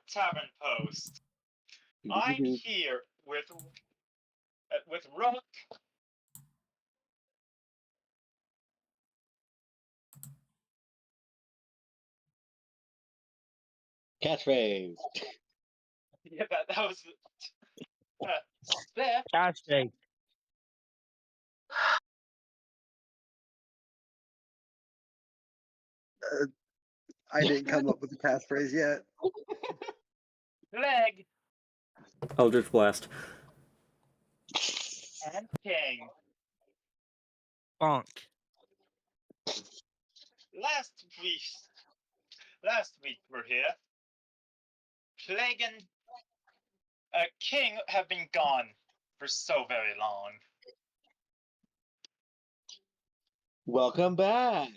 Tavern post. I'm here with Rook. Catchphrase. Yeah, that was Steph. Catchphrase. I didn't come up with the passphrase yet. Leg, Eldritch Blast. and King. Bonk. Last week we're here. Plague and King have been gone for so very long. Welcome back.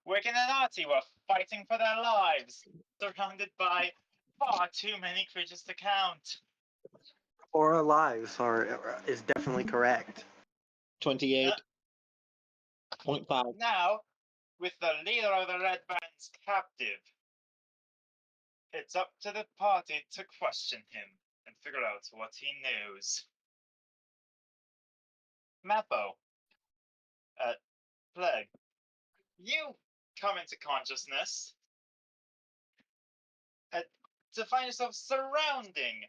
Wicken and Artie were fighting for their lives, surrounded by far too many creatures to count. Or alive, is definitely correct. 28.5. Now, with the leader of the Red Band's captive, it's up to the party to question him and figure out what he knows. Mappo, Plague, you come into consciousness to find yourself surrounding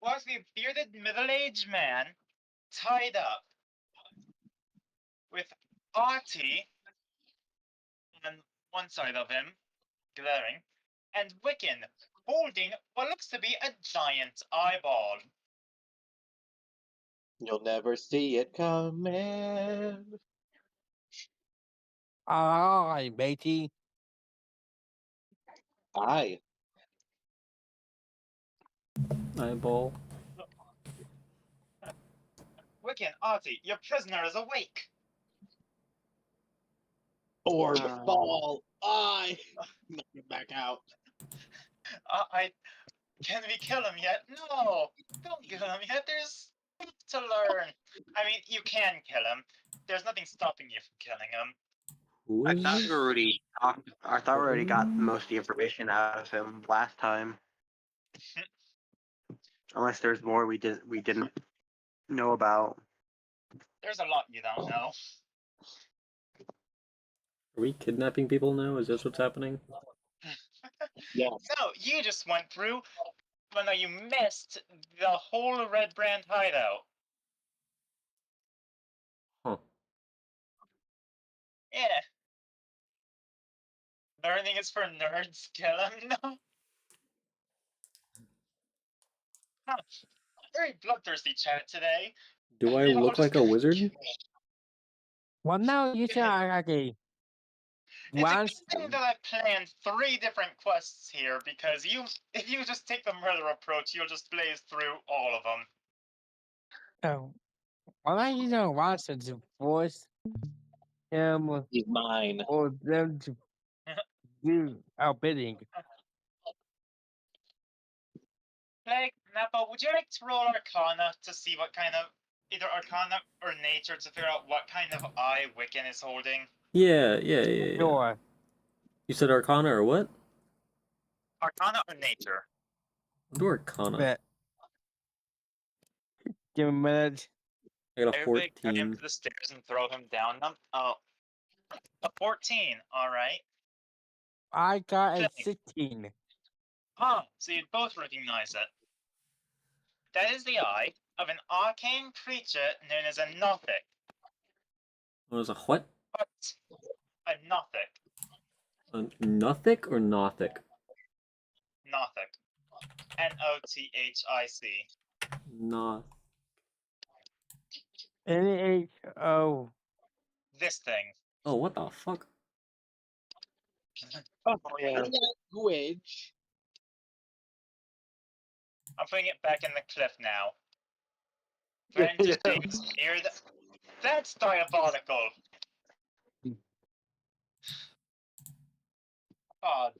what a bearded middle-aged man tied up with Artie on one side of him, glaring, and Wiccan holding what looks to be a giant eyeball. You'll never see it coming. Aye, matey. Aye. Eyeball. Wiccan, Artie, your prisoner is awake. Orb ball. Aye. Knock it back out. Can we kill him yet? No, don't kill him yet. There's stuff to learn. I mean, you can kill him. There's nothing stopping you from killing him. Who I is thought we already got most of the information out of him last time. Unless there's more we didn't know about. There's a lot you don't know. Are we kidnapping people now? Is this what's happening? Yes. No, you just went through. Well, no, you missed the whole Red Brand hideout. Huh. Yeah. Learning is for nerds. Kill him. No. Huh. Very bloodthirsty chat today. Do I Yeah, look like a wizard? Well, now you say okay. It's Once, a good thing that I planned 3 different quests here, because if you just take the murder approach, you'll just blaze through all of them. well, I once to force him He's mine. or them to do our bidding. Plague, Nappa, would you like to roll Arcana to see what kind of, either Arcana or Nature, to figure out what kind of eye Wiccan is holding? Yeah. Sure. You said Arcana or what? Arcana or Nature? I'll do Arcana. Bet. Give him a minute. I got a Everybody cut him 14. to the stairs and throw him down them. Oh, a 14. All right. I got a Plague. 16. Huh. So you both recognize it. That is the eye of an arcane creature known as a Nothic. What is a what? But a Nothic. A Nothic or Nothic? Nothic. Nothic. Noth. N-H-O. This thing. Oh, what the fuck? Oh, yeah. Language. I'm putting it back in the cliff now. Friend just being scared. That's diabolical. God.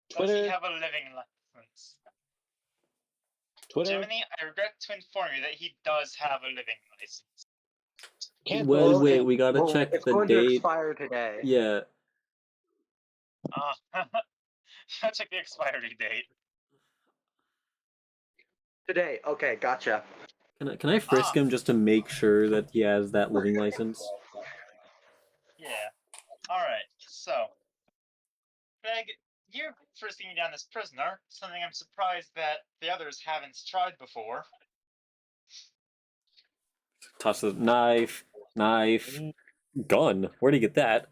Does he Twitter. have a living license? Twitter. Jiminy, I regret to inform you that he does have a living license. Can't Wait, vote. we gotta check It's the going to date. expire today. Yeah, Check the expiry date. Today. Okay, gotcha. Can I frisk him just to make sure that he has that living license? Yeah. Alright, so. Greg, you're frisking down this prisoner, something I'm surprised that the others haven't tried before. Toss the knife, gun. Where'd he get that?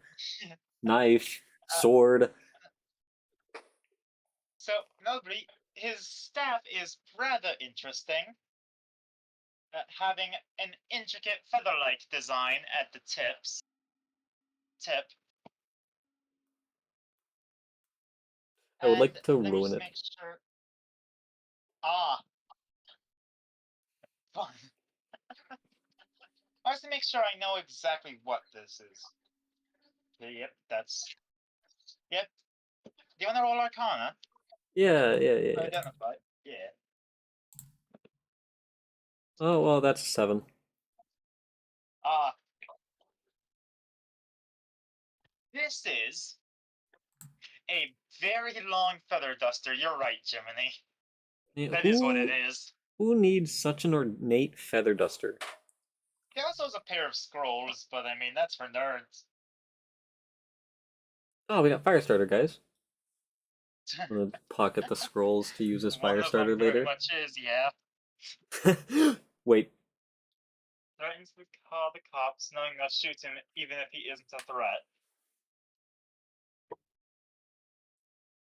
Knife, sword. So, notably, his staff is rather interesting, having an intricate feather-like design at the tip. I would like And to let me ruin just it. make sure. Ah, fun. I have to make sure I know exactly what this is. Okay, yep, that's. Yep. Do you want to roll Arcana? Yeah. Identify. Yeah. Oh well, that's a 7. Ah. This is a very long feather duster. You're right, Jiminy. Yeah, That is what it is. Who needs such an ornate feather duster? He also has a pair of scrolls, but I mean, that's for nerds. Oh, we got Firestarter, guys. I'm gonna pocket the scrolls to use as One of them Firestarter very later. much is, yeah. Wait, Threatens to call the cops, knowing they'll shoot him even if he isn't a threat.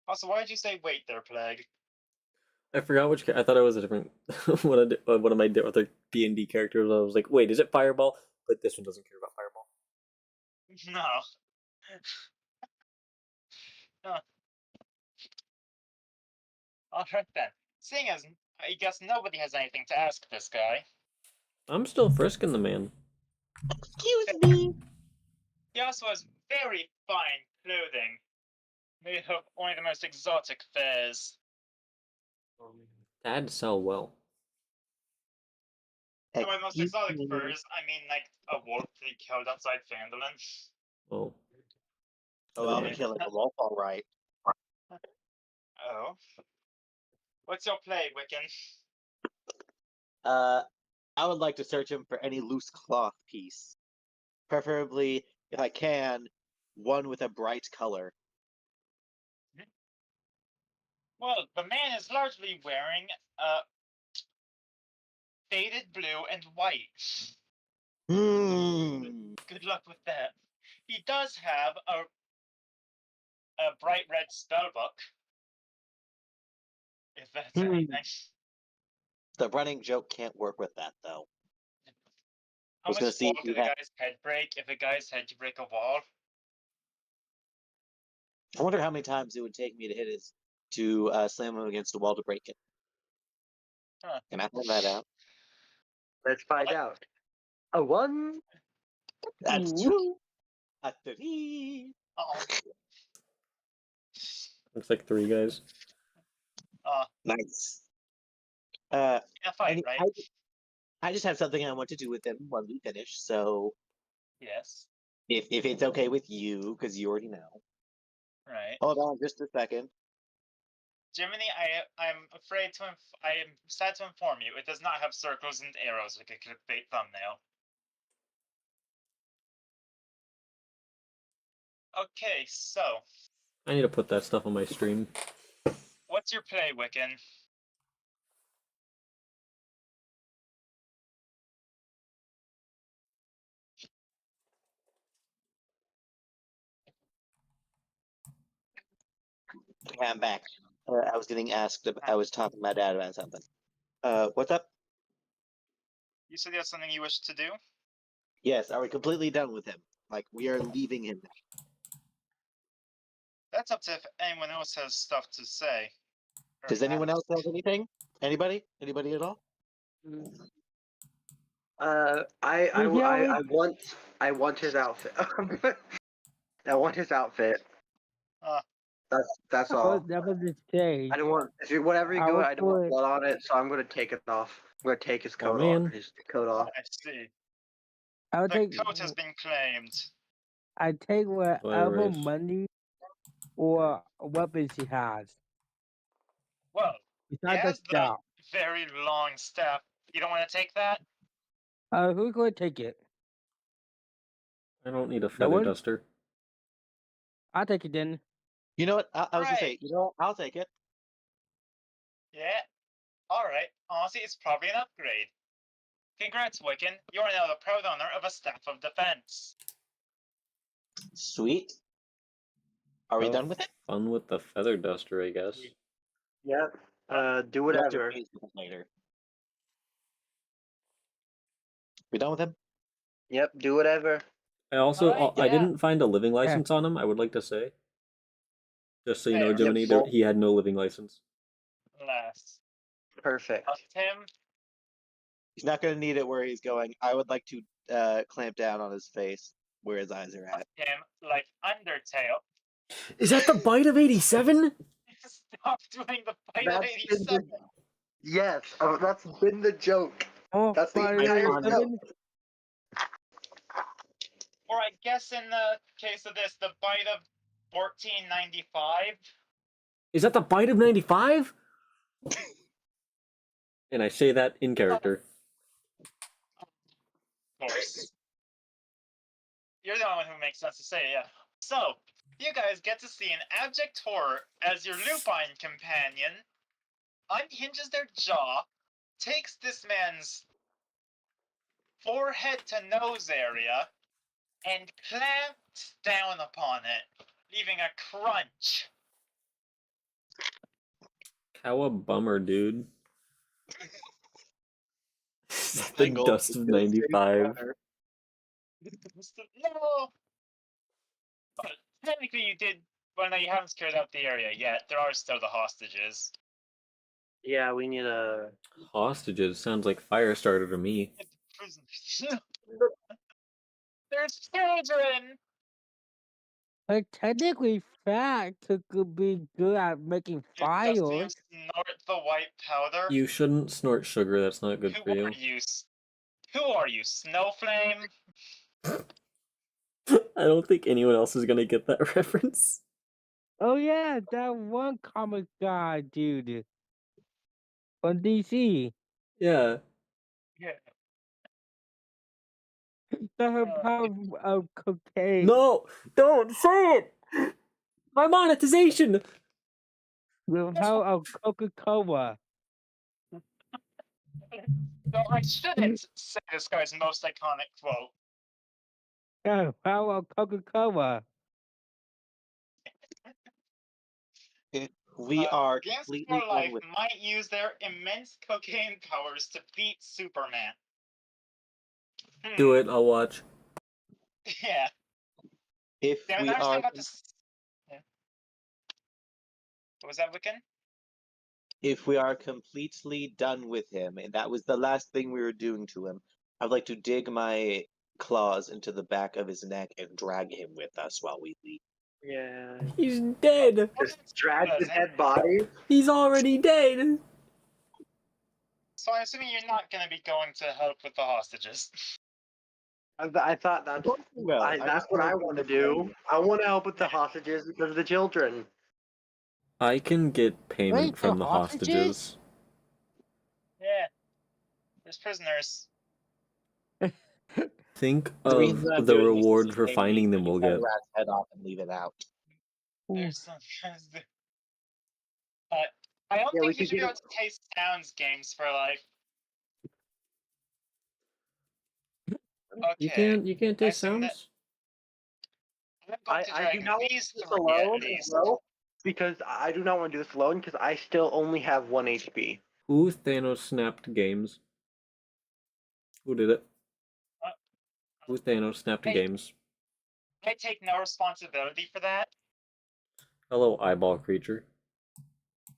Also, why did you say wait there, Plague? I forgot which. I thought it was a different one of my other D&D characters. I was like, wait, is it Fireball? But this one doesn't care about Fireball. No. Huh. Alright then. Seeing as I guess nobody has anything to ask this guy, I'm still frisking the man. Excuse me. he also has very fine clothing, made of only the most exotic furs. That'd sell well. And by most exotic Excuse me. furs, I mean like a wolf that he killed outside Fandolin. Oh, Oh, I'll be Okay. killing a wolf, all right. Oh. What's your play, Wiccan? I would like to search him for any loose cloth piece. Preferably, if I can, one with a bright color. Well, the man is largely wearing faded blue and white. Good luck with that. He does have a bright red spellbook. If that's anything. The running joke can't work with that, though. How was gonna much see wall if you did a had- guy's head break if a guy's head could break a wall? I wonder how many times it would take me to hit his to slam him against a wall to break it. Huh. Can I find that out? Let's find out. A 1. That's two. A three. Oh. Looks like 3 guys. Nice. In a fight, Any- right? I just have something I want to do with him when we finish. So Yes. if it's okay with you, because you already know. Right. Hold on just a second. Jiminy, I'm afraid to I am sad to inform you, it does not have circles and arrows like a clickbait thumbnail. Okay, so I need to put that stuff on my stream. what's your play, Wiccan? Okay, I'm back. I was getting asked. I was talking to my dad about something. What's up? You said you had something you wish to do? Yes, are we completely done with him? Like we are leaving him now. That's up to if anyone else has stuff to say. Or Does anyone has- else have anything? Anybody? Anybody at all? I want his outfit. I want his outfit. Uh, That's all. That was a say. I don't want whatever you I go. would I don't want put- blood on it, so I'm gonna take it off. I'm gonna take his Oh, coat man. off. His coat off. I see. I would The take. coat has been claimed. I take whatever Hilarious. money or weapons he has. Well, he Besides the has the staff. very long staff. You don't want to take that? Who's going to take it? I don't need a No feather one? duster. I'll take it then. You know what? I was gonna say, Right. you know what? I'll take it. Yeah. Alright. Honestly, it's probably an upgrade. Congrats, Wiccan. You are now the proud owner of a staff of defense. Sweet. Are we Have done with it? Fun with the feather duster, I guess. Yep. Do We'll have to whatever. raise it later. We done with him? Yep. Do whatever. I also Alright, I yeah. didn't find a living license on him. I would like to say, just so you know, Fair. Jiminy, Yep. he had no living license. Last. Perfect. Tim? He's not gonna need it where he's going. I would like to clamp down on his face where his eyes are at. Tim, like Undertale. Is that the bite of 87? Stop doing the fight of That's been 87. Yes. Oh, that's been the joke. Oh, That's the Fire entire iconic. joke. Or I guess in the case of this, the bite of 1495. Is that the bite of 95? And I say that in character. Of course. You're the only one who makes sense to say, yeah. So, you guys get to see an abject horror as your lupine companion unhinges their jaw, takes this man's forehead to nose area, and clamps down upon it, leaving a crunch. Cowabummer, dude. Is that the Single dust of 95? No! But technically you did, well no, you haven't scared out the area yet. There are still the hostages. Yeah, we need a. Hostages sounds like Firestarter to me. Prisoners. There's children! Like, technically, fact could be good at making Does you fires. snort the white powder? You shouldn't snort sugar, that's not good for Who you. are you? Who are you, Snowflame? I don't think anyone else is gonna get that reference. Oh yeah, that one comic guy dude from DC. Yeah. Yeah. The power of cocaine. No! Don't say it! My monetization! The power of Coca-Cola. No, I shouldn't say this guy's most iconic quote. The power of Coca-Cola. We are Games completely for done Life with. might use their immense cocaine powers to beat Superman. Do it, I'll watch. Yeah. If Yeah, we I understand are, about this. Yeah. What was that, Wiccan? if we are completely done with him, and that was the last thing we were doing to him, I'd like to dig my claws into the back of his neck and drag him with us while we leave. Yeah. He's dead! Just drag the dead body. He's already dead! So I'm assuming you're not going to be going to help with the hostages. I thought that's. Well, That's what I want to do. I want to help with the hostages because of the children. I can get payment Wait, from the the hostages? hostages. Yeah. There's prisoners. Think The reason of I'm the doing this is reward to for pay me finding to them we'll cut a get. rat's head off and leave it out. There's some guys that- I don't Yeah, we think you could should be get able to taste sounds games for like. You Okay. can't taste assume that- sounds? I'm going to I drag do not want these to do this three at alone, least. bro, because I do not want to do this alone because I still only have 1 HP. Who Thanos snapped games? Who did it? Uh, Who Thanos snapped hey. games? I take no responsibility for that. Hello, eyeball creature.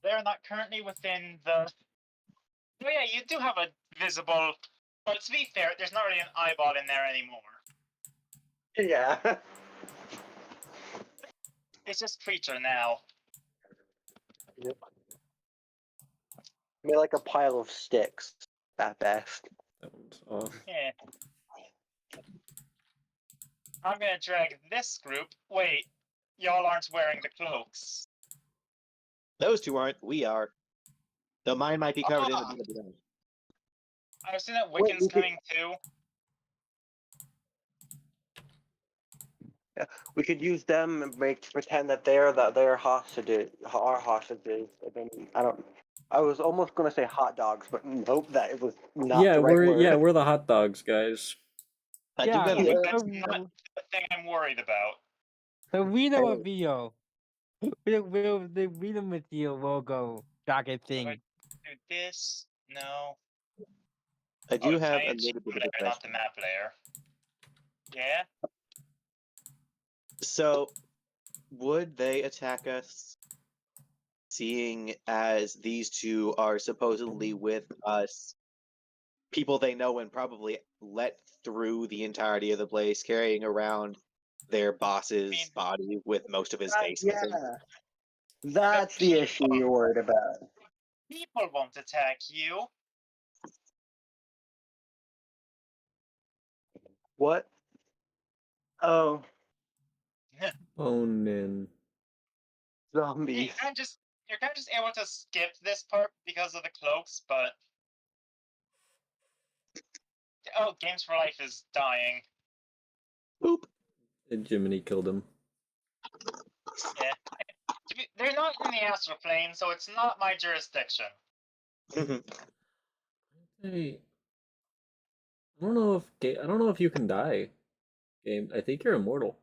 They're not currently within the. Oh yeah, you do have a visible. But to be fair, there's not really an eyeball in there anymore. Yeah. It's just creature now. Yep. Made like a pile of sticks at best. That one's off. Yeah. I'm gonna drag this group. Wait, y'all aren't wearing the cloaks. Those two aren't. We are. Though mine might be covered in Ah. the blood. I've seen that Wait, Wiccan's we could- coming too. We could use them and pretend that they're hostages, our hostages. And then I was almost gonna say hot dogs, but nope, that it was not Yeah, the right word. we're the hot dogs, guys. I do Yeah, gotta Yeah. look. That's not the thing I'm worried about. the Reno reveal. The Reno material logo jacket So I thing. do this. No. I do it's have a ING little bit of a layer, not the question. map layer. Yeah. So, would they attack us, seeing as these two are supposedly with us, people they know and probably let through the entirety of the place, carrying around their boss's mean- body with most of his face Yeah, missing? that's the issue you're worried about. People won't attack you. What? Oh, Bonin. zombies. You're kind of just able to skip this part because of the cloaks, but oh, Games for Life is dying. Boop. Jiminy killed him. Yeah. They're not in the astral plane, so it's not my jurisdiction. Hey, I don't know if you can die. Game, I think you're immortal.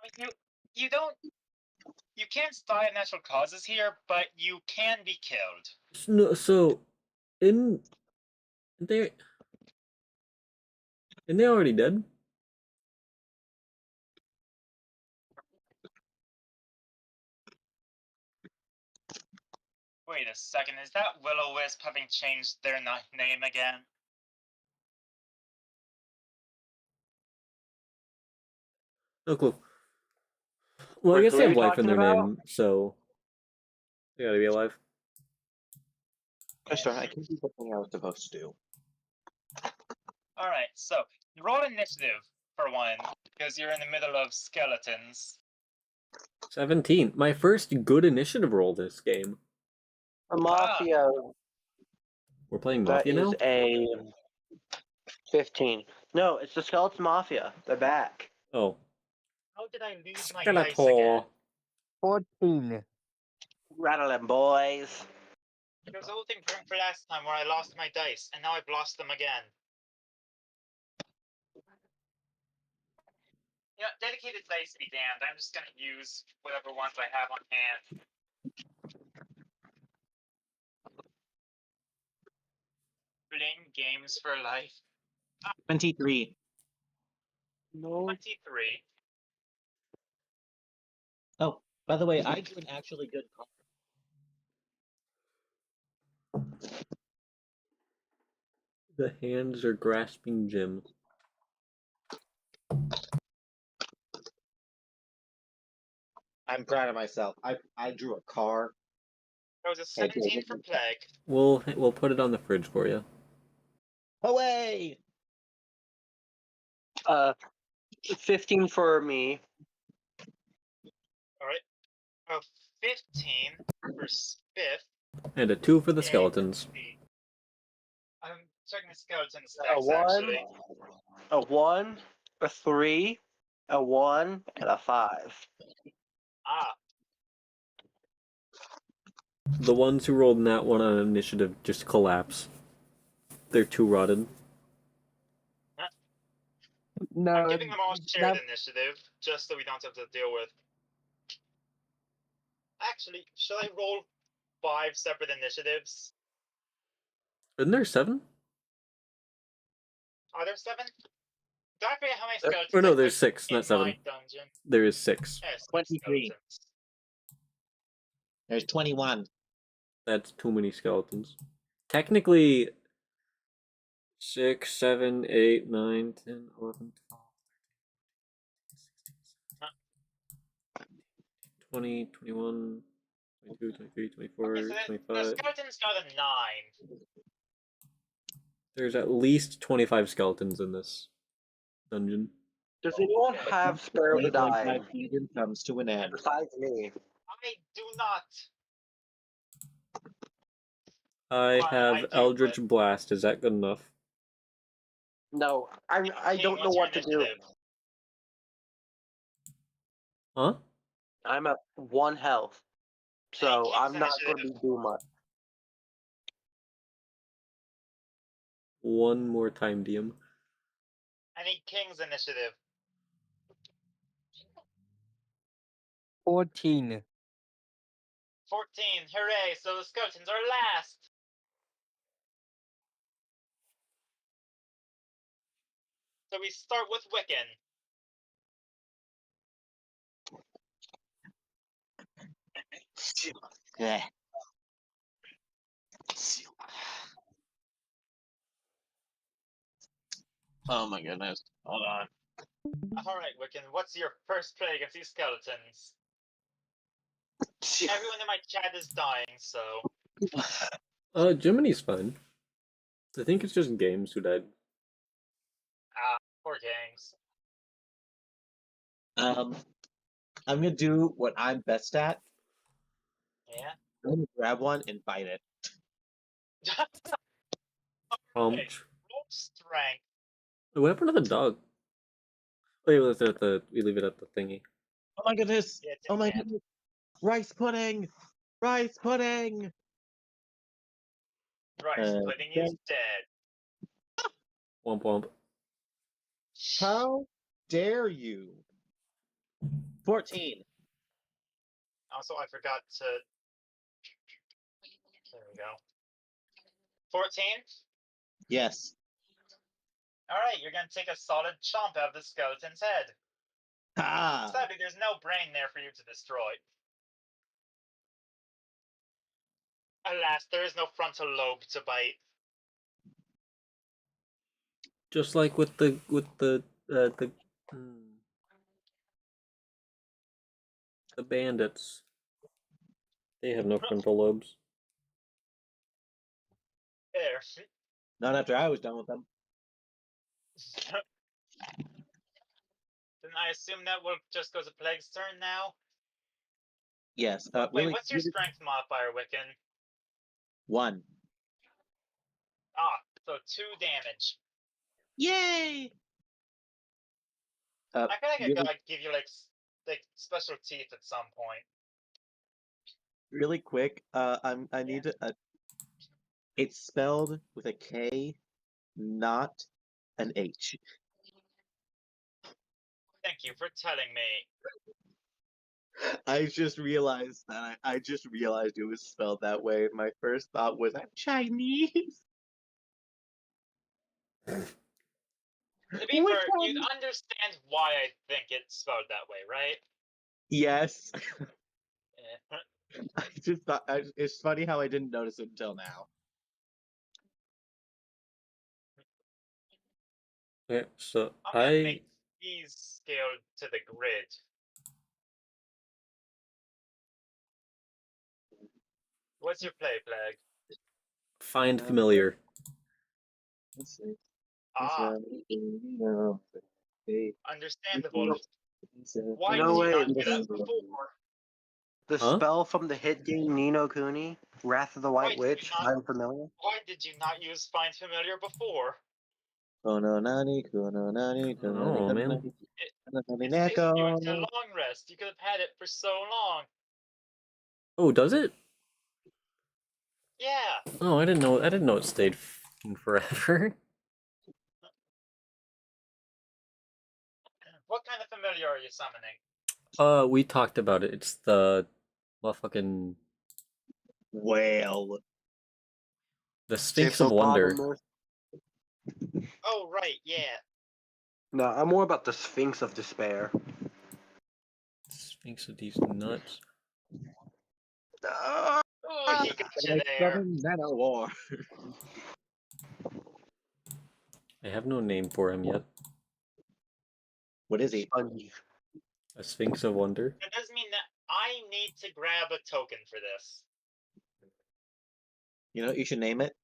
I mean, you can't die of natural causes here, but you can be killed. No, so in they and they already dead. Wait a second, is that Will-O-Wisp having changed their name again? No clue. Well, I Wait, guess who they are have you life in talking their about? name, so they gotta be alive. Question, I can do something I was supposed to do. Alright, so roll initiative for one, because you're in the middle of skeletons. 17. My first good initiative roll this game. A mafia. We're playing That Mafia is now? a 15. No, it's the Skeleton Mafia. They're back. Oh. How did I lose my dice again? Skeletor. 14. Rattle them, boys. There's a whole thing for last time where I lost my dice, and now I've lost them again. You know, dedicated dice be damned. I'm just gonna use whatever ones I have on hand. Playing games for life. 23. No. 23. Oh, by the way, I drew an actually good card. The hands are grasping Jim. I'm proud of myself. I drew a car. That was a 17 for Plague. We'll put it on the fridge for you. Away! 15 for me. Alright. Oh, 15 for Spiff. And a 2 for the and- skeletons. I'm checking the skeleton A stacks, 1, actually. a 1, a 3, a 1, and a 5. Ah, The ones who rolled that one on initiative just collapse. They're too rotted. No, I'm giving them all shared that- initiative, just so we don't have to deal with. Actually, should I roll 5 separate initiatives? Isn't there 7? Are there 7? Do I forget how many Or skeletons? no, I there's put 6, in not 7. my dungeon? There is 6. Yes, 23. skeletons. There's 21. That's too many skeletons. Technically, 6, 7, 8, 9, 10, 11, 12, 20, 21, 22, 23, 24, Okay, so the 25. skeleton's got a 9. There's at least 25 skeletons in this dungeon. Does anyone have Spare of the 8.5 Dying? season comes to an end. Besides me. I do not. I Fine, have I do, Eldritch but- Blast. Is that good enough? No, I King, don't know what's your what to do. initiative? Huh? I'm at 1 health, so King's I'm not going to initiative. be doing much. One more time, DM. I need King's initiative. 14. 14. Hooray! So the skeletons are last. So we start with Wiccan. Yeah. Oh my goodness. Hold on. All right, Wiccan. What's your first play against these skeletons? Everyone in my chat is dying, so Jiminy's fine. I think it's just Games who died. poor games. I'm gonna do what I'm best at. Yeah. I'm gonna grab one and bite it. Roll Strength. What happened to the dog? Oh, yeah, we leave it at the thingy. Oh my goodness! Yeah, it's Oh my in hand. goodness! Rice pudding! Rice pudding! Rice pudding is dead. Womp womp. How dare you? 14. Also, I forgot to. There we go. 14. Yes. All right, you're gonna take a solid chomp out of the skeleton's head. Ah! Sadly, there's no brain there for you to destroy. Alas, there is no frontal lobe to bite. Just like with the the bandits. They have no frontal lobes. There. Not after I was done with them. Then I assume that will just go to Plague's turn now. Yes. Wait, Really, what's your strength modifier, Wiccan? 1. So 2 damage. Yay! I feel like I really, gotta give you like special teeth at some point. really quick. I need to. It's spelled with a K, not an H. Thank you for telling me. I just realized that. I just realized it was spelled that way. My first thought was, I'm Chinese. To be Which fair, you one? understand why I think it's spelled that way, right? Yes. Eh. I just thought it's funny how I didn't notice it until now. Okay, so I'm gonna make these scaled to the grid. What's your play, Plague? find familiar. Let's see. Understandable. Why No did you way. not do that before? The Huh? spell from the hit game Ni no Kuni, Wrath of the Why White did you Witch, not- I'm familiar. Why did you not use Find Familiar before? Kono nani, kono nani, kono nani, Oh, kono man. nani, kono nani, It saved you into neko. long rest. You could have had it for so long. Oh, does it? Yeah. Oh, I didn't know. I didn't know it stayed forever. What kind of familiar are you summoning? We talked about it. It's the motherfucking Whale. the Sphinx of Wonder. Hippopotamus. Oh, right, yeah. No, I'm more about the Sphinx of Despair. Sphinx of these nuts. Oh, he got you Like there. Southern Nano War. I have no name for him yet. What is he? Sponge. A Sphinx of Wonder. That does mean that I need to grab a token for this. You know what you should name it?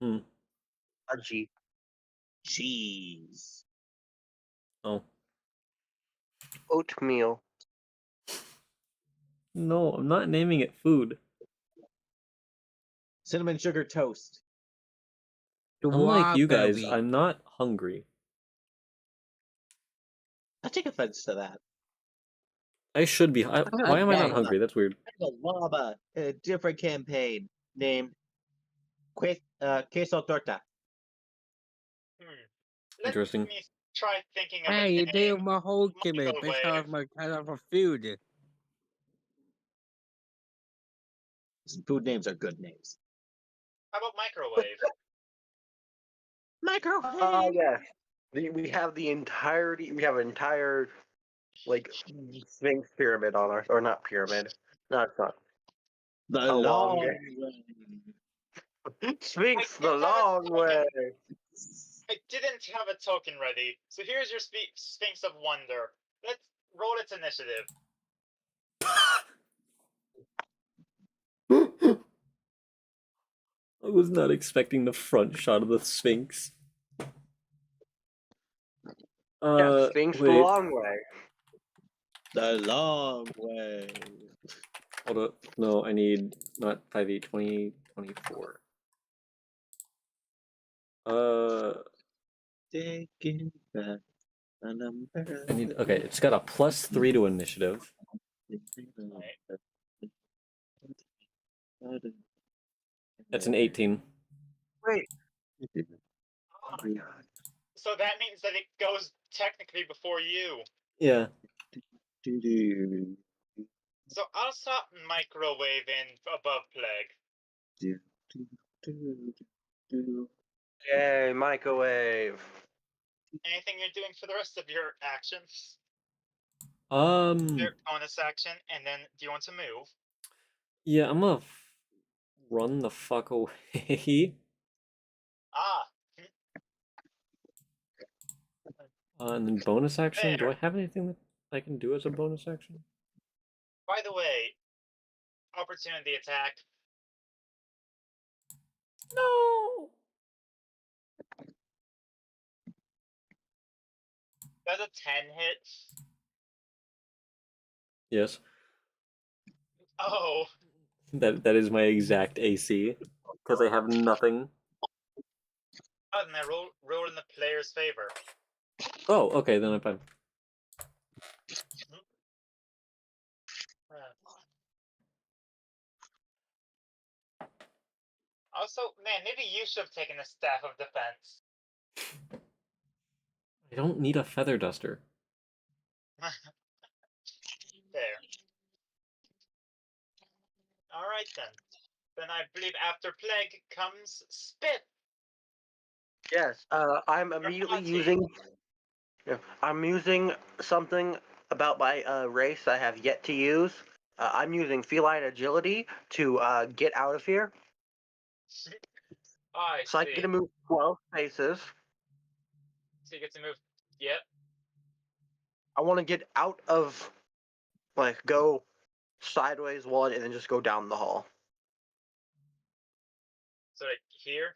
Spongy. Cheese. Oh, Oatmeal. No, I'm not naming it food. Cinnamon sugar toast. Unlike you guys, Strawberry. I'm not hungry. I take offense to that. I should be. Why am I not Okay. hungry? That's weird. A llama, a different campaign named Queso Torta. Let Interesting. me try thinking of Hey, a you name. did my whole gimmick based Microwave. off my kind of a food. Some food names are good names. How about microwave? Microwave. Yes. We have the entirety. We have an entire like Sphinx pyramid on our, or not pyramid. No, it's not. The A long long way. way. Sphinx I the did have a long way. I didn't have a token ready, so here's your Sphinx of Wonder. Let's roll its initiative. I was not expecting the front shot of the Sphinx. Yeah, Sphinx the Wait, long way. The long way. hold up. No, I need not 5e, 20, 24. Taking back a number. I need. Okay, it's got a +3 to initiative. That's an 18. Wait. Oh my god. So that means that it goes technically before you. Yeah. So I'll stop microwaving above Plague. Yay, microwave. Anything you're doing for the rest of your actions? Um. Your bonus action, and then do you want to move? Yeah, I'm gonna run the fuck away. Ah, And then bonus action. Do There. I have anything that I can do as a bonus action? by the way, opportunity attack. No. That's a 10 hit. Yes. Oh, That is my exact AC because I have nothing. oh, and I roll in the player's favor. Oh, okay, then I'm fine. Also, man, maybe you should have taken a staff of defense. I don't need a feather duster. There. Alright then. Then I believe after Plague comes Spit. Yes. I'm immediately party. using. Yeah, I'm using something about my race I have yet to use. I'm using feline agility to get out of here. I So I see. get to move 12 spaces. So you get to move. Yep. I want to get out of, like, go sideways one and then just go down the hall. So like here.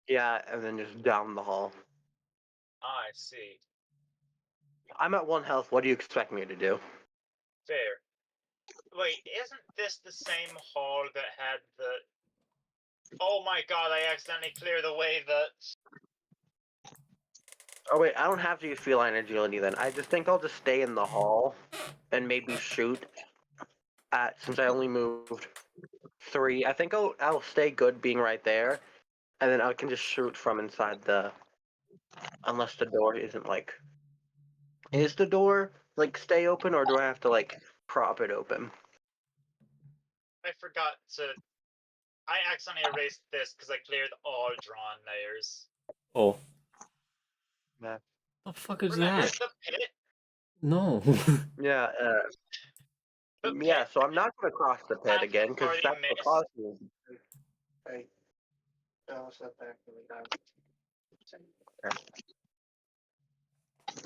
Yeah, and then just down the hall. I see. I'm at 1 health. What do you expect me to do? Fair. Wait, isn't this the same hall that had the? Oh my god! I accidentally cleared away the. Oh wait, I don't have to use feline agility then. I just think I'll just stay in the hall and maybe shoot at, since I only moved 3. I think I'll stay good being right there, and then I can just shoot from inside the. Unless the door isn't like. Is the door like stay open, or do I have to like prop it open? I forgot to. I accidentally erased this because I cleared all drawn layers. Oh. Yeah. The fuck is Remember that? the pit? No. Yeah. The Yeah. pit So I'm not gonna cross the pit half again the because party that's what missed. caused me. Hey. Step back really down.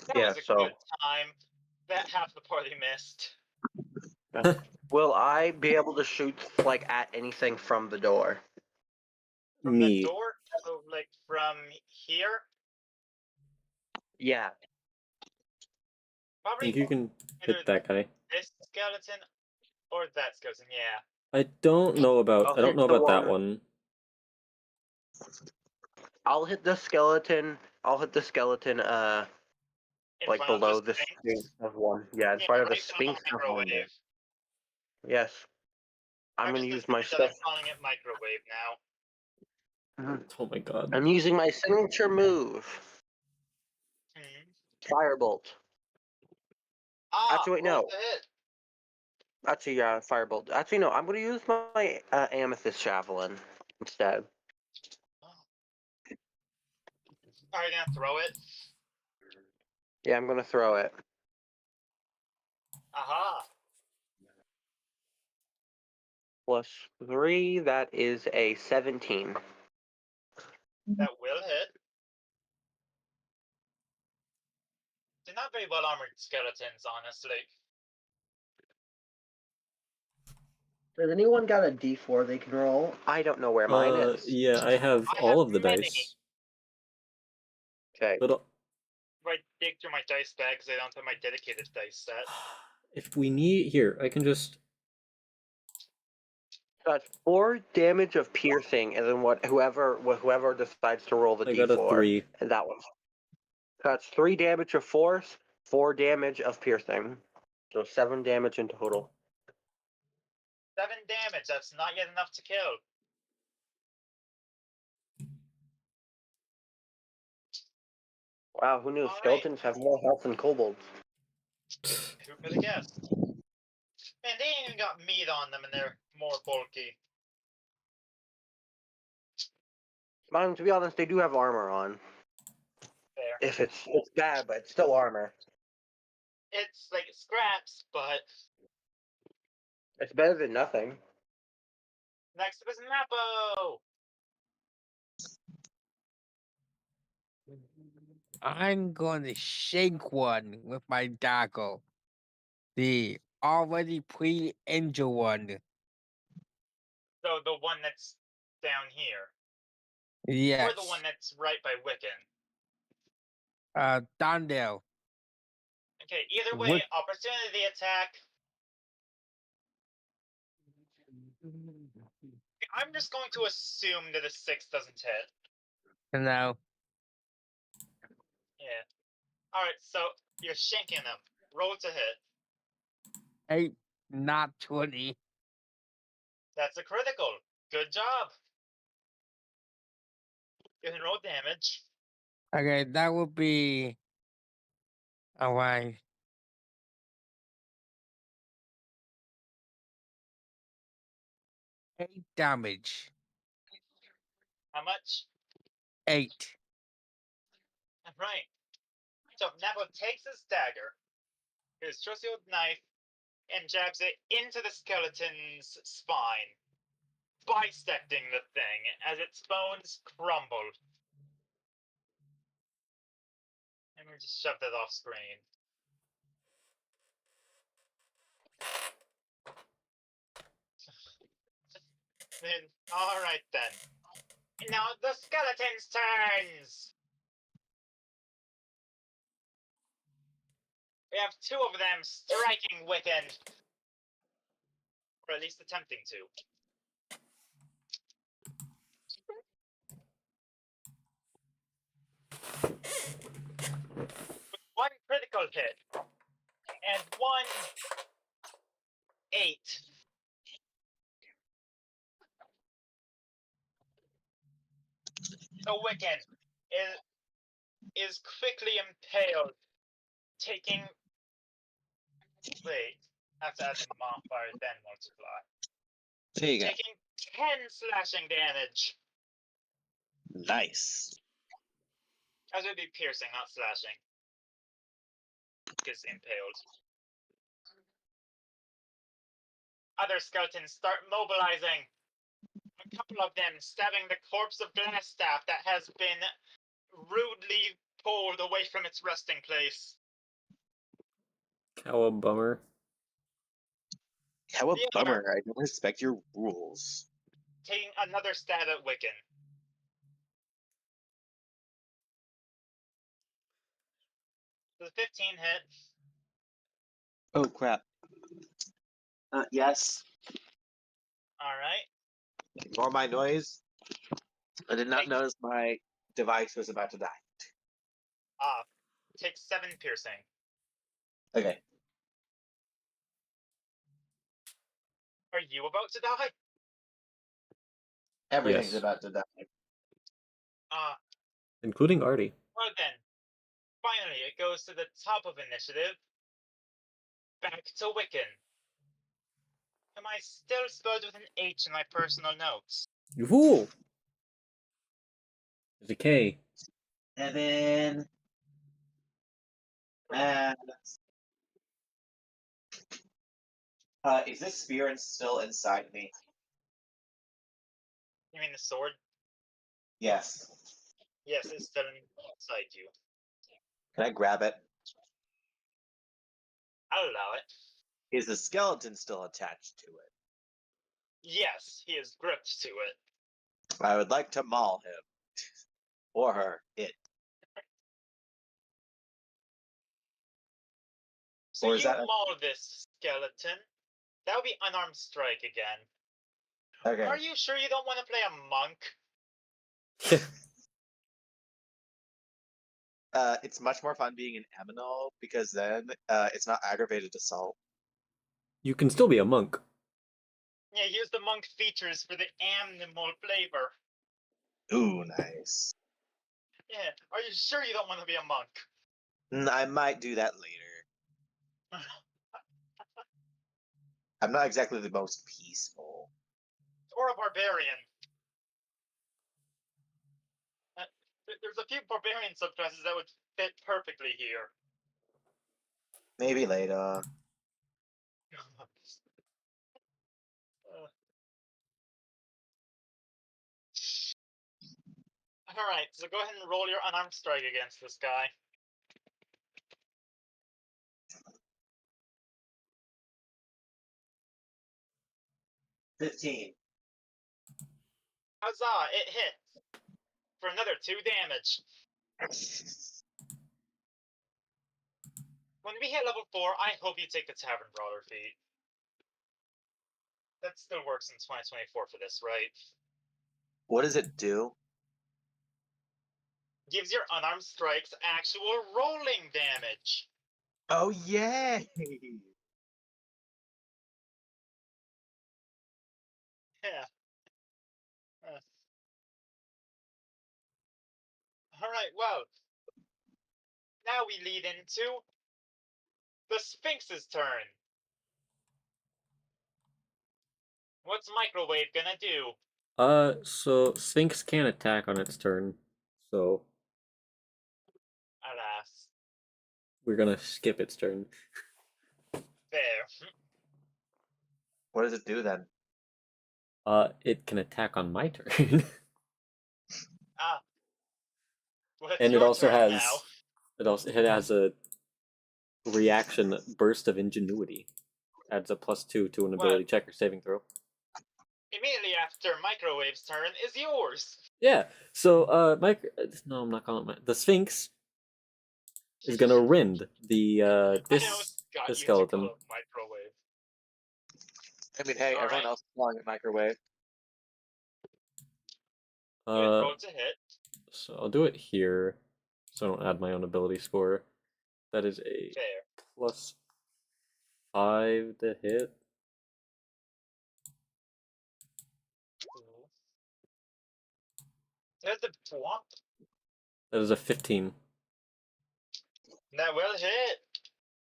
That Yeah, was a so good time. That half the party missed. will I be able to shoot like at anything from the door? From Me. the door? So, like, from here? Yeah. I Probably think you can either hit that guy. this skeleton or that skeleton. Yeah. I don't know about. I'll I don't hit know the about that one. one. I'll hit the skeleton. I'll hit the skeleton. In Like front of below the the Sphinx. Sphinx of one. Yeah, in Yeah, front of the right below Sphinx of one. microwave. Yes. I'm I'm gonna just use my assuming that I'm stuff. calling it microwave now. Oh my god. I'm using my signature move. Hmm. Firebolt. Ah, Actually, wait, roll no. to hit. Actually, yeah, Firebolt. Actually, no. I'm gonna use my Amethyst Javelin instead. Are you gonna throw it? Yeah, I'm gonna throw it. Aha. Plus 3, that is a 17. That will hit. They're not very well armored skeletons, honestly. Has anyone got a D4 they can roll? I don't know where mine is. Yeah, I have I all have of the many. dice. Okay. But I dig through my dice bag because I don't have my dedicated dice set. if we need here, I can just. That's 4 damage of piercing, and then whoever decides to roll the I D4. got a 3. And that one. That's 3 damage of force, 4 damage of piercing. So 7 damage in total. 7 damage. That's not yet enough to kill. Wow, who knew All right. skeletons have more health than kobolds? Who could have guessed? Man, they ain't even got meat on them, and they're more bulky. To be honest, they do have armor on. There. If it's bad, but it's still armor. It's like scraps, but It's better than nothing. next up is Napo. I'm gonna shake one with my dagger. The already pre-injured one. So the one that's down here, Yes. or the one that's right by Wiccan. Down there. Okay, either way, What? opportunity attack. I'm just going to assume that a 6 doesn't hit. No. Yeah. Alright, so you're shanking him. Roll to hit. 8, not 20. That's a critical. Good job. You can roll damage. Okay, that would be. Alright. 8 damage. How much? 8. Right. So Napo takes his dagger, his trusty old knife, and jabs it into the skeleton's spine, bisecting the thing as its bones crumble. And we just shove that off screen. Alright then. Now the skeleton's turns! We have 2 of them striking Wiccan. Or at least attempting to. One critical hit. And 1 8. The Wiccan is quickly impaled, taking. Wait, I have to add the modifier, then multiply. There you go. Taking 10 slashing damage. Nice. As would be piercing, not slashing. Because impaled. Other skeletons start mobilizing. A couple of them stabbing the corpse of Glassstaff that has been rudely pulled away from its resting place. How a bummer. How a Yeah. bummer. I don't respect your rules. Taking another stab at Wiccan. The 15 hit. Oh crap. Yes. Alright. Ignore my noise. I did not Thank- notice my device was about to die. Take 7 piercing. Okay. Are you about to die? Everything's Yes. about to die. Including Artie. Well then. Finally, it goes to the top of initiative. Back to Wiccan. Am I still spelled with an H in my personal notes? You fool! There's a K. And then is this spear still inside me? You mean the sword? Yes. Yes, it's still inside you. Can I grab it? I'll allow it. Is the skeleton still attached to it? Yes, he is gripped to it. I would like to maul him. Or her. It. So Or is you that maul this skeleton. That would be unarmed strike again. okay? Are you sure you don't want to play a monk? It's much more fun being an aminal because then it's not aggravated assault. You can still be a monk. Yeah, here's the monk features for the animal flavor. Ooh, nice. Yeah, are you sure you don't want to be a monk? I might do that later. I'm not exactly the most peaceful. Or a barbarian. There's a few barbarian subclasses that would fit perfectly here. Maybe later. Alright, so go ahead and roll your unarmed strike against this guy. $15. Huzzah, it hits! For another 2 damage. When we hit level 4, I hope you take the Tavern Brawler feat. That still works in 2024 for this, right? What does it do? Gives your unarmed strikes actual rolling damage. Oh yay! Yeah. Alright, well. Now we lead into the Sphinx's turn. What's Microwave gonna do? So Sphinx can attack on its turn. So Alas. we're gonna skip its turn. Fair. What does it do then? It can attack on my turn. Well, it's And it your also turn has now. it has a reaction burst of ingenuity. Adds a +2 to an ability check or saving throw. Immediately after Microwave's turn is yours. Yeah. So no, I'm not calling it the Sphinx is gonna rend the I almost this got the you to call skeleton. it Microwave. I mean, hey, All everyone right. else is calling it microwave. Good, roll to hit. So I'll do it here, so I don't add my own ability score. That is a Fair. +5 to hit. Cool. There's the swamp. That is a 15. That will hit.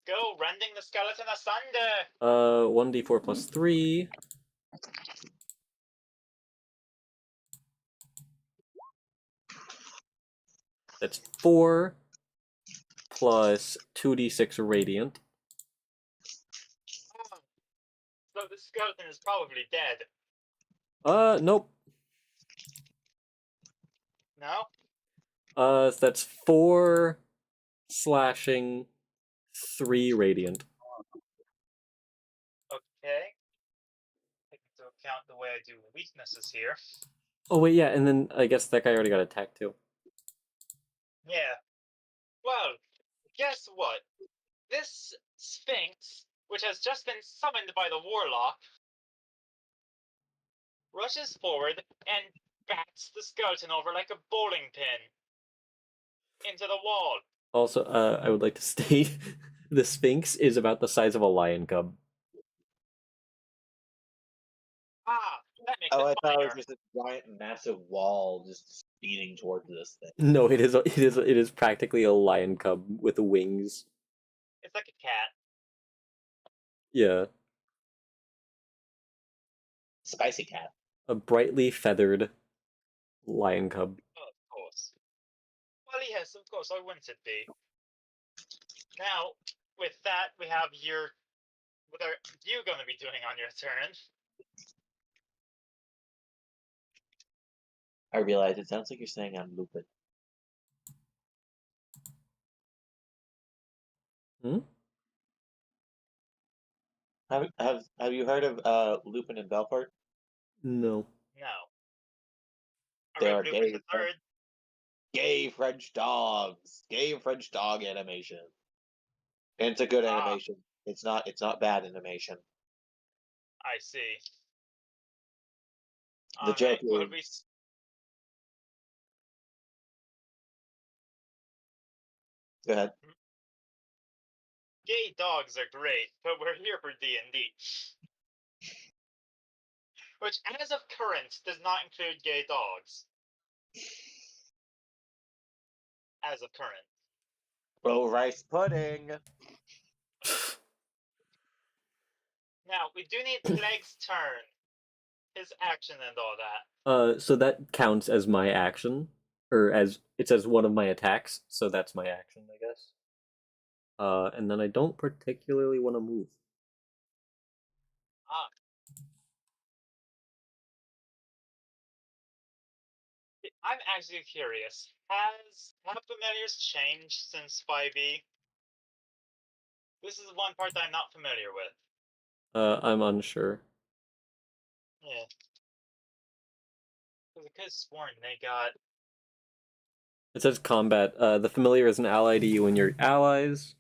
Go, rending the skeleton asunder. 1d4 +3. That's 4 plus 2d6 radiant. So the skeleton is probably dead. Nope. No? That's 4 slashing, 3 radiant. Okay. Take into account the way I do weaknesses here. Oh wait, yeah, and then I guess that guy already got attacked too. Yeah. Well, guess what? This Sphinx which has just been summoned by the warlock, rushes forward and bats the skeleton over like a bowling pin into the wall. Also, I would like to state the Sphinx is about the size of a lion cub. Ah, that makes Oh, I it thought it funnier. was just a giant, massive wall just speeding towards this thing. No, it is practically a lion cub with wings. It's like a cat. Yeah, Spicy cat. a brightly feathered lion cub. Oh, of course. Well, yes, of course. Why wouldn't it be? Now, with that, we have your. What are you going to be doing on your turn? I realize it sounds like you're saying I'm Lupin. Hmm? Have you heard of Lupin and Belfort? No. No. I They read are Lupin the Third. gay French dogs. Gay French dog animation. And it's a good Ah. animation. It's not bad animation. I see. The joke Well, is go ahead. gay dogs are great, but we're here for D&D. Which, as of current, does not include gay dogs. As of current. Oh, rice pudding. Now, we do need Leg's turn. His action and all that. So that counts as my action, or as it says one of my attacks. So that's my action, I guess. And then I don't particularly want to move. Ah. I'm actually curious. Have familiars changed since 5e? This is one part that I'm not familiar with. I'm unsure. Yeah. Because I could have sworn they got. It says combat. The familiar is an ally to you and your allies.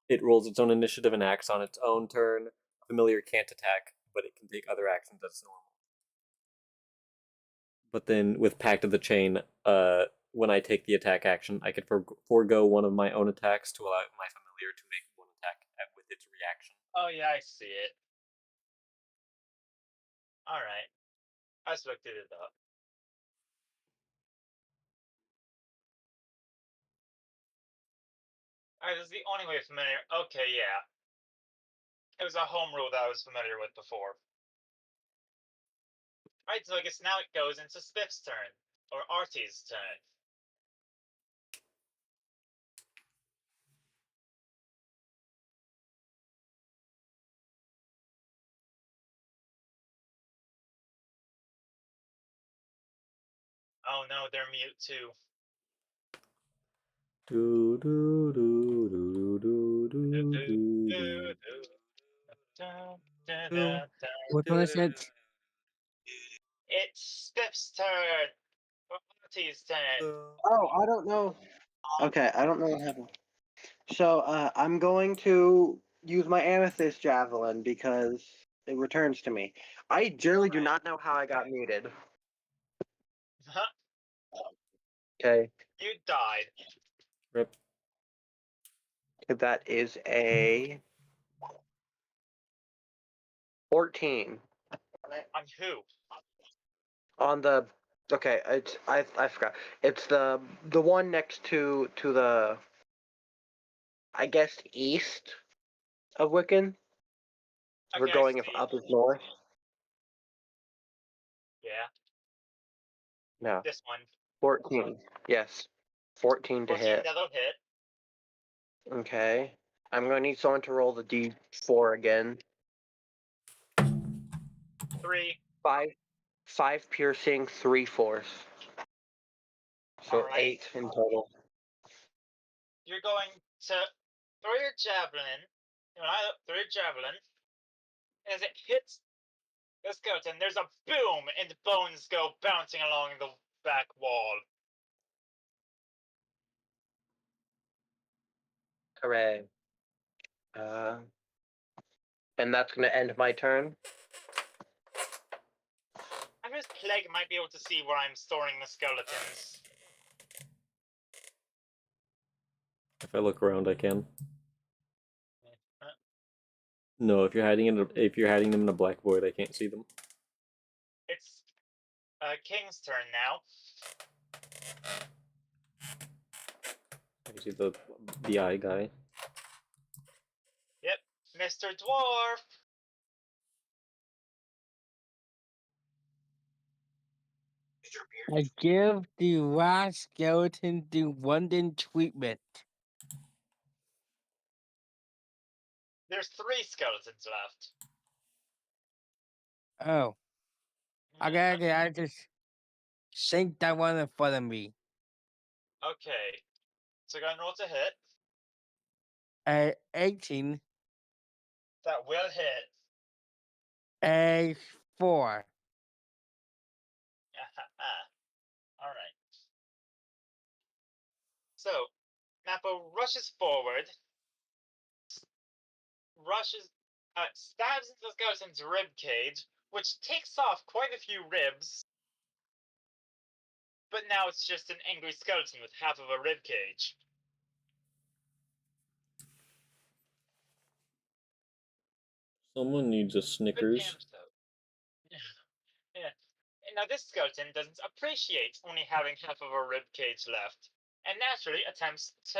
It rolls its own initiative and acts on its own turn. Familiar can't attack, but it can take other actions as normal. But then with Pact of the Chain, when I take the attack action, I can forego one of my own attacks to allow my familiar to make one attack with its reaction. Oh yeah, I see it. Alright. I just looked it up. Alright, this is the only way familiar. Okay, yeah. It was a home rule that I was familiar with before. Alright, so I guess now it goes into Spiff's turn. Or Artie's turn. Oh no, they're mute too. Do do do do do do do. What one is it? It's Spiff's turn. Or Artie's turn. Oh, I don't know. Okay, I don't know what happened. So, I'm going to use my amethyst javelin because it returns to me. I generally do not know how I got muted. Okay, You died. Rip. that is a 14 On who? on the. Okay, it's I forgot. It's the one next to the, I guess, east of Wiccan. We're Okay, I going if see. up is north. Yeah, No, this one. 14. Yes, 14 to 14, hit. that'll hit. Okay, I'm gonna need someone to roll the d4 again. 3. Five piercing, 3 force. So Alright. 8 in total. You're going to throw your javelin. Throw your javelin. As it hits the skeleton, there's a boom, and the bones go bouncing along the back wall. Hooray. And that's going to end my turn. I guess Plague might be able to see where I'm storing the skeletons. If I look around, I can. Uh, No, if you're hiding them in a black void, I can't see them. It's King's turn now. I can see the eye guy. Yep, Mr. Dwarf. I give the last skeleton the London treatment. There's 3 skeletons left. Oh, I just sink that one in front of me. Okay, so go and roll to hit. 18, That will hit. 4. Alright. So, Mappo rushes forward, stabs into the skeleton's rib cage, which takes off quite a few ribs. But now it's just an angry skeleton with half of a rib cage. Someone needs a Good Snickers. damage, though. Yeah. And now this skeleton doesn't appreciate only having half of a rib cage left, and naturally attempts to.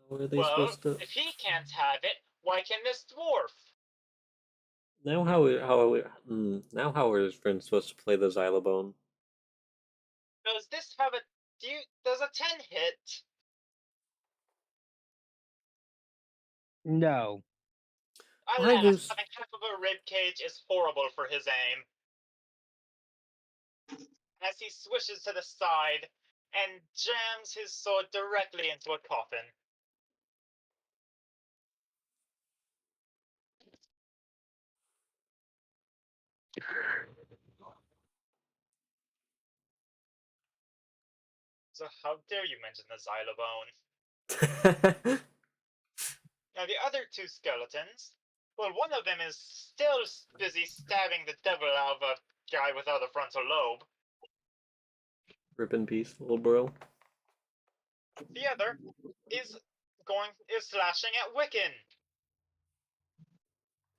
How are they Well, supposed to? if he can't have it, why can this dwarf? Now how are his friends supposed to play the xylophone? Does this have a? Does a 10 hit? No. Hi, Alas, Goose. having half of a rib cage is horrible for his aim. As he swishes to the side and jams his sword directly into a coffin. So how dare you mention the xylophone? Now the other 2 skeletons, well, one of them is still busy stabbing the devil out of a guy without a frontal lobe. Rip in peace, little bro. The other is slashing at Wiccan.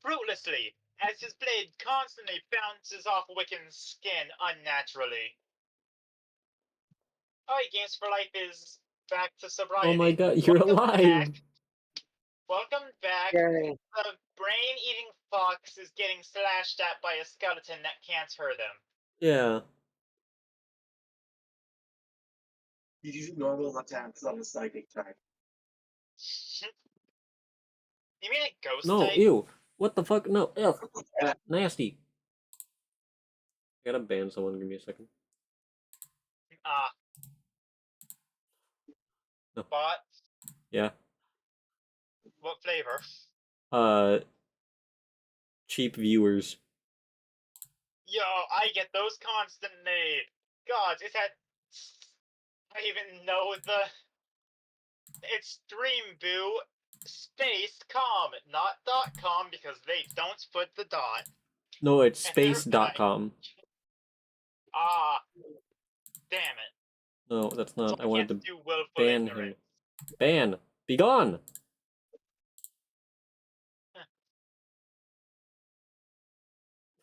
Fruitlessly, as his blade constantly bounces off Wiccan's skin unnaturally. Alright, Games for Life is back to sobriety. Oh my god, you're Welcome alive! back. Welcome back. Yay. The brain-eating fox is getting slashed at by a skeleton that can't hurt him. Yeah. You use normal attacks on the psychic type. You mean a ghost No, type? ew. What the fuck? No, ew. Nasty. I gotta ban someone, give me a second. No. Bot? Yeah. What flavor? Cheap viewers. Yo, I get those constantly. God, is that... I even know the... It's Dreamboo space com, not .com, because they don't put the dot. No, it's And they're space.com. Ah, damn it. No, that's So not. I I wanted to can't do willful ban ignorance. him. Ban! Be gone!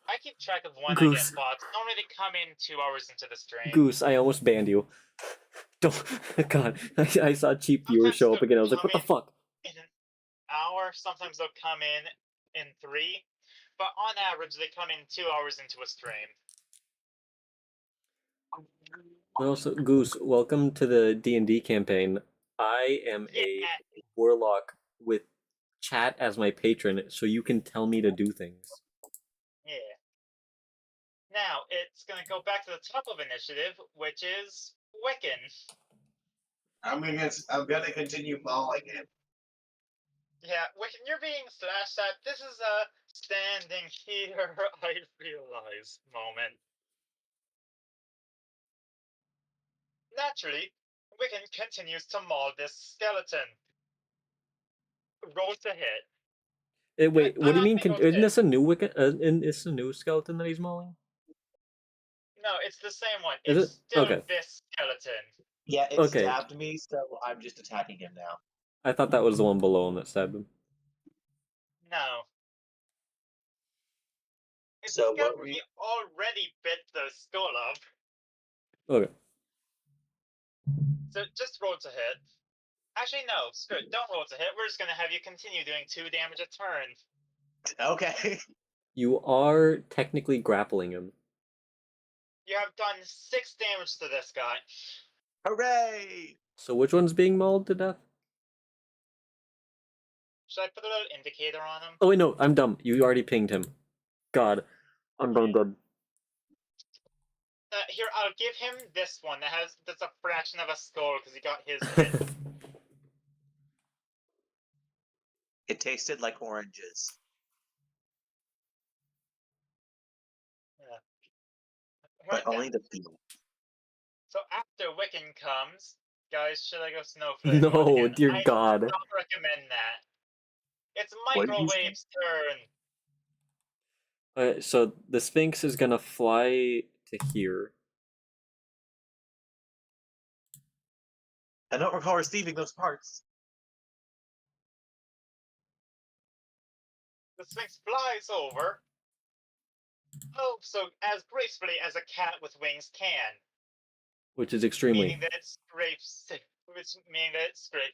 I keep track of when I Goose. get bots. Normally they come in 2 hours into the stream. Goose, I almost banned you. Don't. God, I saw cheap viewers Sometimes show up they'll again. I was like, come what the in fuck? in an hour. Sometimes they'll come in 3. But on average, they come in 2 hours into a stream. But also, Goose, welcome to the D&D campaign. I am a Yeah, warlock with chat as my patron, so you can tell me to do things. yeah. Now, it's gonna go back to the top of initiative, which is Wiccan. I'm gonna continue following him. Yeah, Wiccan, you're being slashed at. This is a standing here, I realize moment. Naturally, Wiccan continues to maul this skeleton. Roll to hit. Wait, what do you mean? I think Isn't okay. this a new wicket? Isn't this a new skeleton that he's mauling? No, it's the same one. Is It's it? still Okay. this skeleton. Yeah, it Okay. stabbed me, so I'm just attacking him now. I thought that was the one below him that stabbed him. No. It's So a what skeleton were you- he already bit the skull of. Okay. So just roll to hit. Actually, no, screw it. Don't roll to hit. We're just gonna have you continue doing 2 damage a turn. Okay. You are technically grappling him. You have done 6 damage to this guy. Hooray! So which one's being mauled to death? Should I put a little indicator on him? Oh wait, no, I'm dumb. You already pinged him. God, I'm done. Here, I'll give him this one that's a fraction of a skull because he got his bit. It tasted like oranges. Right But only the feel. So after Wiccan comes, guys, should I go Snowflake? No, again? dear I God. do not recommend that. It's What did you say? Microwave's turn. So the Sphinx is gonna fly to here. I don't recall receiving those parts. The Sphinx flies over. Oh, so as gracefully as a cat with wings can. Which is extremely. Meaning that it scrapes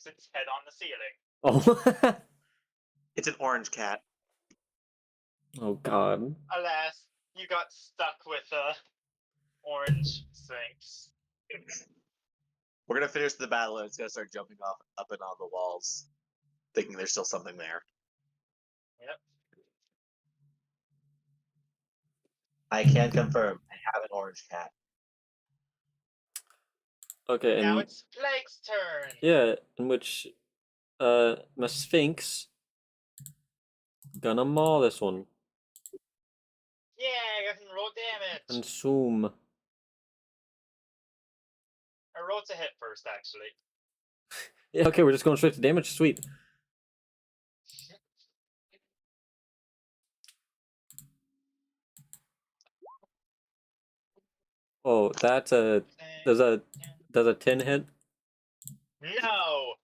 its head on the ceiling. Oh. It's an orange cat. Oh God. Alas, you got stuck with a orange Sphinx. We're gonna finish the battle and it's gonna start jumping off up and on the walls, thinking there's still something there. Yep. I can confirm. I have an orange cat. Okay, Now and it's Flake's turn. yeah, in which my Sphinx gonna maul this one. Yeah, I can roll damage. Consume. I roll to hit first, actually. Yeah, okay, we're just going straight to damage. Sweet. Oh, that's a does a 10 hit? No!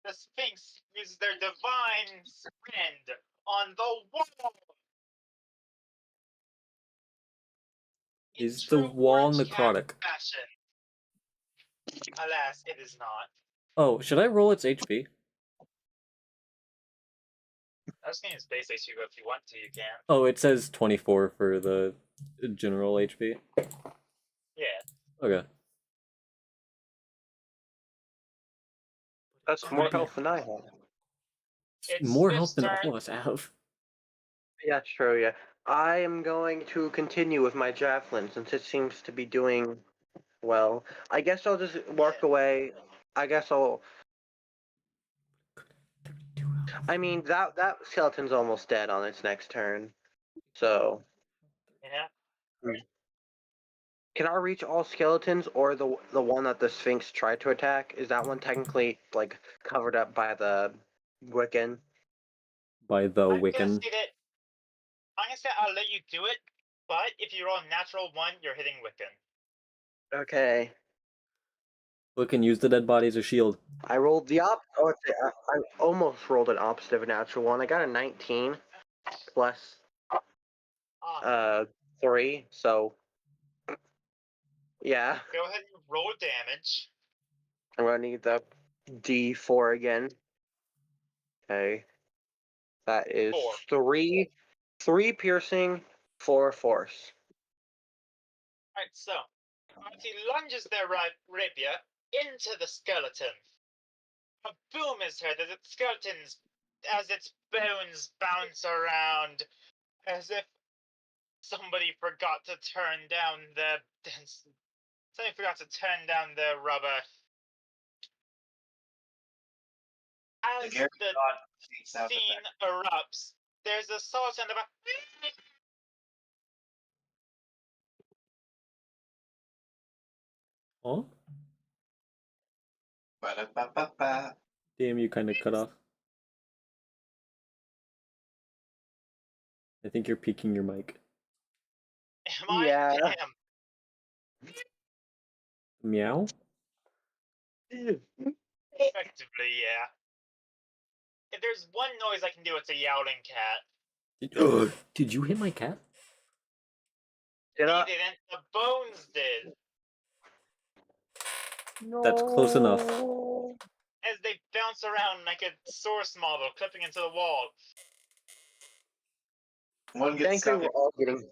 The Sphinx uses their divine friend on the wall! In Is the true wall orange cat necrotic? fashion. Alas, it is not. Oh, should I roll its HP? I was gonna use base HP, but if you want to, you can. Oh, it says 24 for the general HP. Yeah. Okay. That's more health than I have. It's More Swift's health than turn. all of us have. Yeah, true, yeah. I am going to continue with my javelin since it seems to be doing well. I guess I'll just walk away. I guess I'll. I mean, that skeleton's almost dead on its next turn. So, Yeah. can I reach all skeletons or the one that the Sphinx tried to attack? Is that one technically like covered up by the Wiccan? By the I'm gonna Wiccan. say that. I'm gonna say I'll let you do it, but if you roll a natural 1, you're hitting Wiccan. Okay. Wiccan, use the dead body as a shield. I rolled the Oh, I almost rolled an opposite of a natural one. I got a 19 plus Ah, 3, so yeah. go ahead and roll damage. I'm gonna need the D4 again. Okay. That is 4. 3 piercing, 4 force. Alright, so as he lunges their rapier into the skeleton, a boom is heard as its bones bounce around, as if somebody forgot to turn down the rubber. As Gary the got the sound scene effect. erupts, there's a soul sound of a Oh? Ba-da-ba-ba-ba. Damn, you kind of cut off. I think you're peeking your mic. Am I? Yeah. Damn. Meow? Effectively, yeah. If there's one noise I can do, it's a yowling cat. Did you hit my cat? Did He I? didn't. The bones did. That's close enough. As they bounce around like a source model clipping into the wall. One gets Technically, stuck. we're all getting.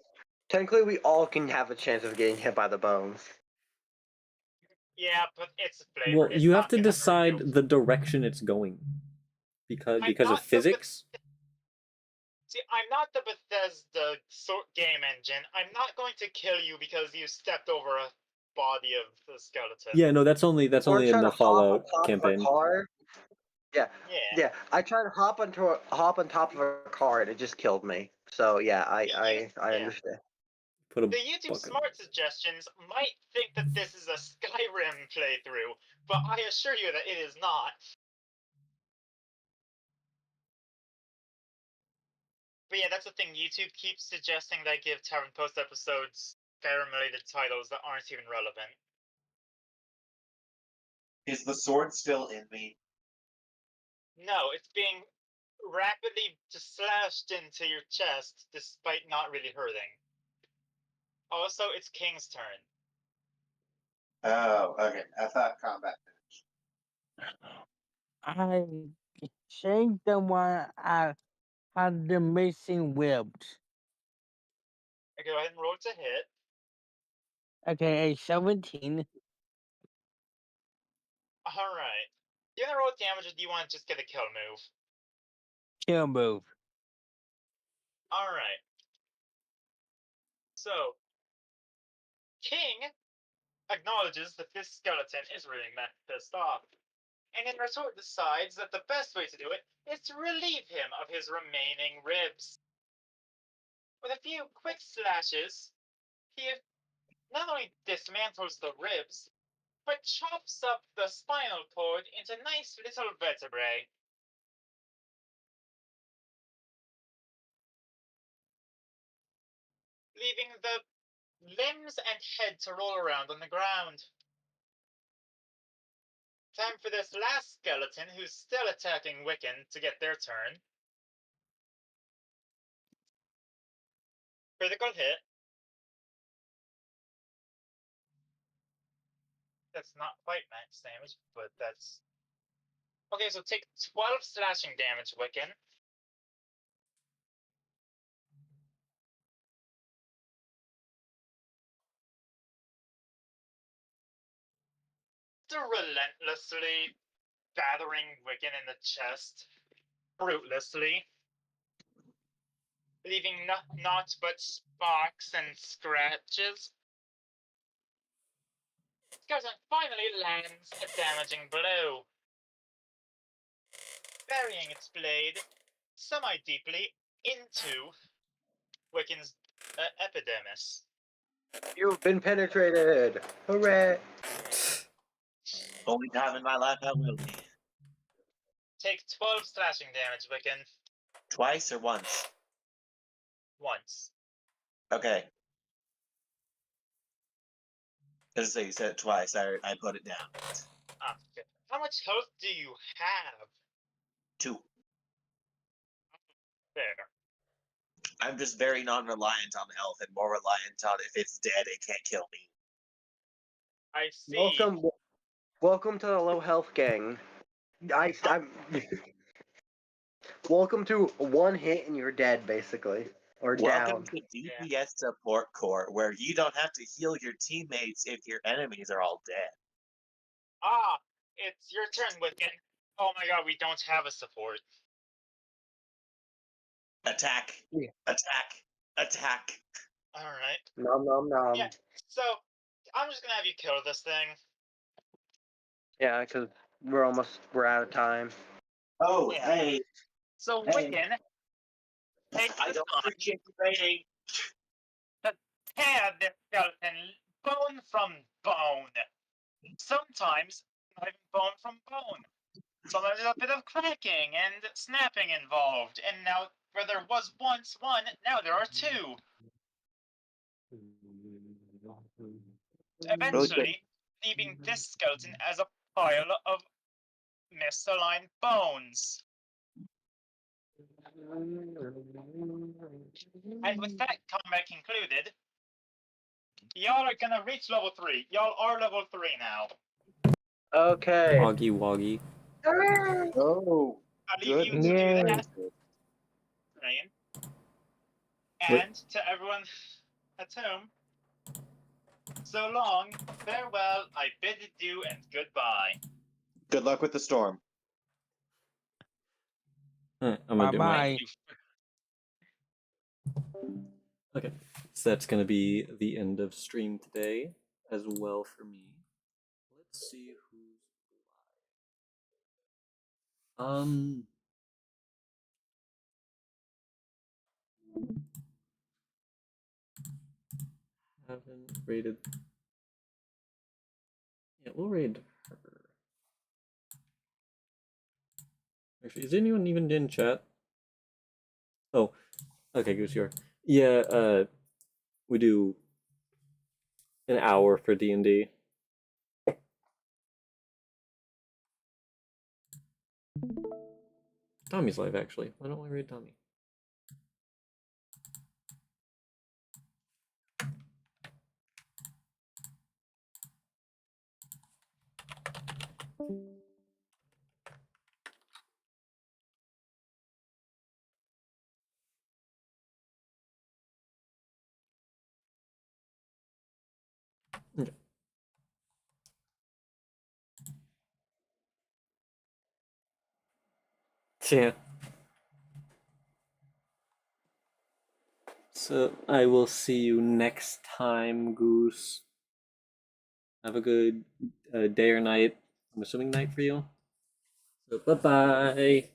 Technically, we all can have a chance of getting hit by the bones. Yeah, but it's flavor. Well, It's you have not to gonna hurt decide you. the direction it's going. Because I'm of not physics? See, I'm not the Bethesda game engine. I'm not going to kill you because you stepped over a body of the skeleton. Yeah, no, that's only Or in try the to hop on Fallout top of a campaign. car. Yeah. Yeah. Yeah, I tried to hop on top of a car and it just killed me. So yeah, I Yeah. understand. Put a The YouTube bucket. Smart suggestions might think that this is a Skyrim playthrough, but I assure you that it is not. But yeah, that's the thing. YouTube keeps suggesting that I give Tavern Post episodes Skyrim-related titles that aren't even relevant. Is the sword still in me? No, it's being rapidly slashed into your chest despite not really hurting. Also, it's King's turn. Oh, okay. I thought combat. I changed the one I had the missing ribs. Okay, go ahead and roll to hit. Okay, a 17. Alright. Do you want to roll damage or do you want to just get a kill move? Kill move. Alright. So, King acknowledges that this skeleton is really pissed off, and in retort decides that the best way to do it is to relieve him of his remaining ribs. With a few quick slashes, he not only dismantles the ribs, but chops up the spinal cord into nice little vertebrae. Leaving the limbs and head to roll around on the ground. Time for this last skeleton, who's still attacking Wiccan, to get their turn. Critical hit. That's not quite max damage, but that's... Okay, so take 12 slashing damage, Wiccan. After relentlessly battering Wiccan in the chest, fruitlessly, leaving naught but sparks and scratches, Skeleton finally lands a damaging blow, burying its blade semi-deeply into Wiccan's epidermis. You've been penetrated. Hooray! Only time in my life I will be. Take 12 slashing damage, Wiccan. Twice or once? Once. Okay. As I say, you said it twice. I put it down. Ah, okay. How much health do you have? 2. There. I'm just very non-reliant on health and more reliant on if it's dead, it can't kill me. I see. Welcome to the low health gang. I'm. Welcome to one hit and you're dead, basically, or Welcome down. to DPS Support Corps, where you don't have to heal your teammates if your enemies are all dead. Ah, it's your turn, Wiccan. Oh my god, we don't have a support. Attack! Yeah. Attack! Attack! Alright. Nom nom nom. Yeah, so I'm just gonna have you kill this thing. Yeah, because we're out of time. Oh, Yeah. hey! So Hey. Wiccan takes I the don't time appreciate you rating. to tear this skeleton bone from bone. Sometimes not even bone from bone. Sometimes there's a bit of cracking and snapping involved, and now where there was once one, now there are two. Eventually, leaving this skeleton as a pile of misaligned bones. And with that combat concluded, y'all are gonna reach level 3. Y'all are level 3 now. Okay. Woggy woggy. Oh, I'll leave you to do Yeah. that, Ryan. And to everyone at home, so long, farewell, I bid adieu, and goodbye. Good luck with the storm. Alright, I'm gonna do my. Bye-bye. Okay, so that's gonna be the end of stream today as well for me. Let's see who's live. Haven't rated. Yeah, we'll raid her. Actually, is anyone even in chat? Oh, okay, Goose, you are. Yeah, we do an hour for D&D. Tommy's live, actually. Why don't we raid Tommy? Okay. Yeah. So I will see you next time, Goose. Have a good day or night. I'm assuming night for you. So bye bye.